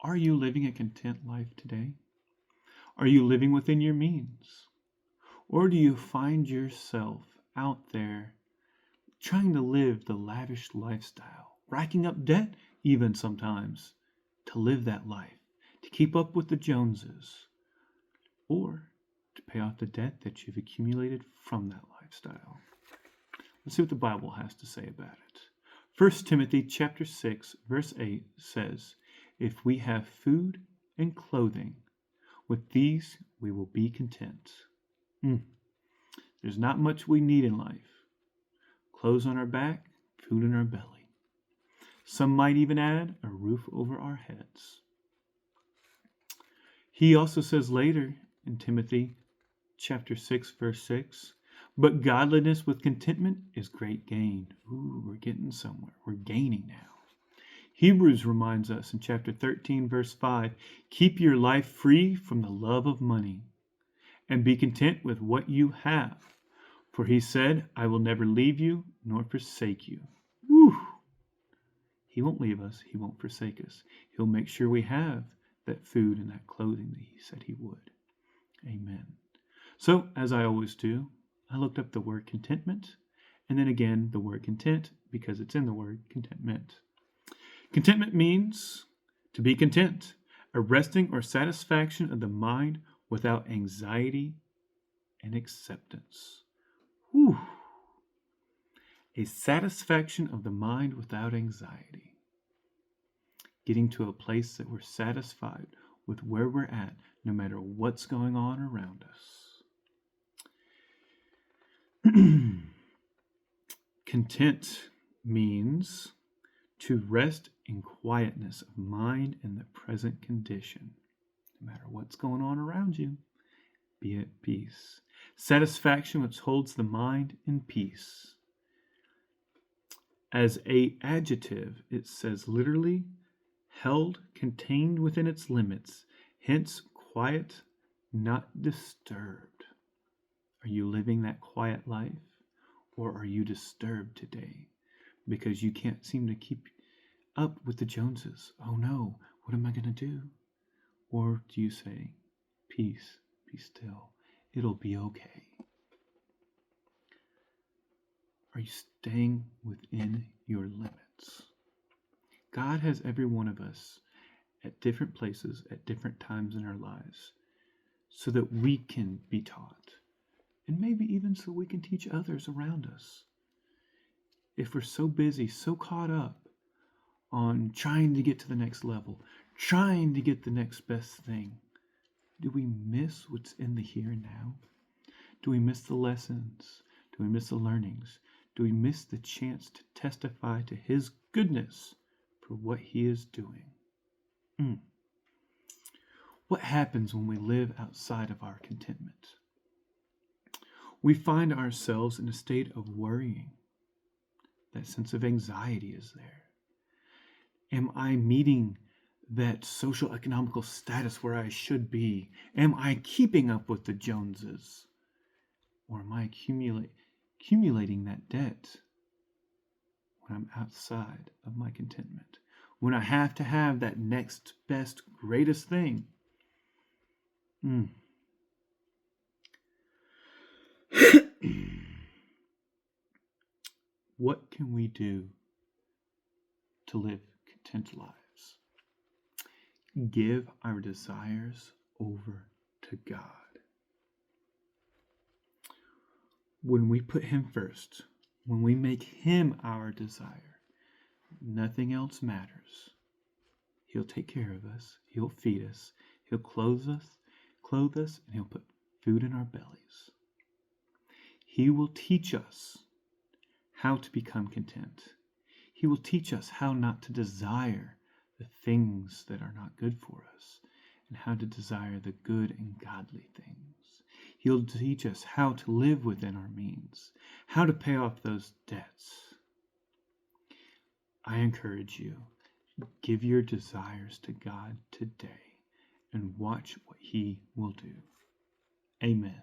Are you living a content life today? Are you living within your means? Or do you find yourself out there trying to live the lavish lifestyle, racking up debt even sometimes to live that life, to keep up with the Joneses, or to pay off the debt that you've accumulated from that lifestyle? Let's see what the Bible has to say about it. 1 Timothy chapter 6, verse 8 says, "If we have food and clothing, with these we will be content." There's not much we need in life. Clothes on our back, food in our belly. Some might even add a roof over our heads. He also says later in Timothy chapter 6, verse 6, "But godliness with contentment is great gain." Ooh, we're getting somewhere. We're gaining now. Hebrews reminds us in chapter 13, verse 5, "Keep your life free from the love of money, and be content with what you have. For he said, I will never leave you nor forsake you." Woo! He won't leave us. He won't forsake us. He'll make sure we have that food and that clothing that he said he would. Amen. So, as I always do, I looked up the word contentment, and then again the word content, because it's in the word contentment. Contentment means to be content, a resting or satisfaction of the mind without anxiety and acceptance. Whew. A satisfaction of the mind without anxiety. Getting to a place that we're satisfied with where we're at, no matter what's going on around us. Content means to rest in quietness of mind in the present condition. No matter what's going on around you, be at peace. Satisfaction which holds the mind in peace. As an adjective, it says literally, held, contained within its limits, hence quiet, not disturbed. Are you living that quiet life, or are you disturbed today because you can't seem to keep up with the Joneses? Oh no, what am I going to do? Or do you say, peace, be still, it'll be okay? Are you staying within your limits? God has every one of us at different places at different times in our lives so that we can be taught, and maybe even so we can teach others around us. If we're so busy, so caught up on trying to get to the next level, trying to get the next best thing, do we miss what's in the here and now? Do we miss the lessons? Do we miss the learnings? Do we miss the chance to testify to his goodness for what he is doing? What happens when we live outside of our contentment? We find ourselves in a state of worrying. That sense of anxiety is there. Am I meeting that social economical status where I should be? Am I keeping up with the Joneses? Or am I accumulating that debt when I'm outside of my contentment? When I have to have that next best, greatest thing? What can we do to live content lives? Give our desires over to God. When we put him first, when we make him our desire, nothing else matters. He'll take care of us. He'll feed us. He'll clothe us, and he'll put food in our bellies. He will teach us how to become content. He will teach us how not to desire the things that are not good for us, and how to desire the good and godly things. He'll teach us how to live within our means, how to pay off those debts. I encourage you, give your desires to God today and watch what he will do. Amen.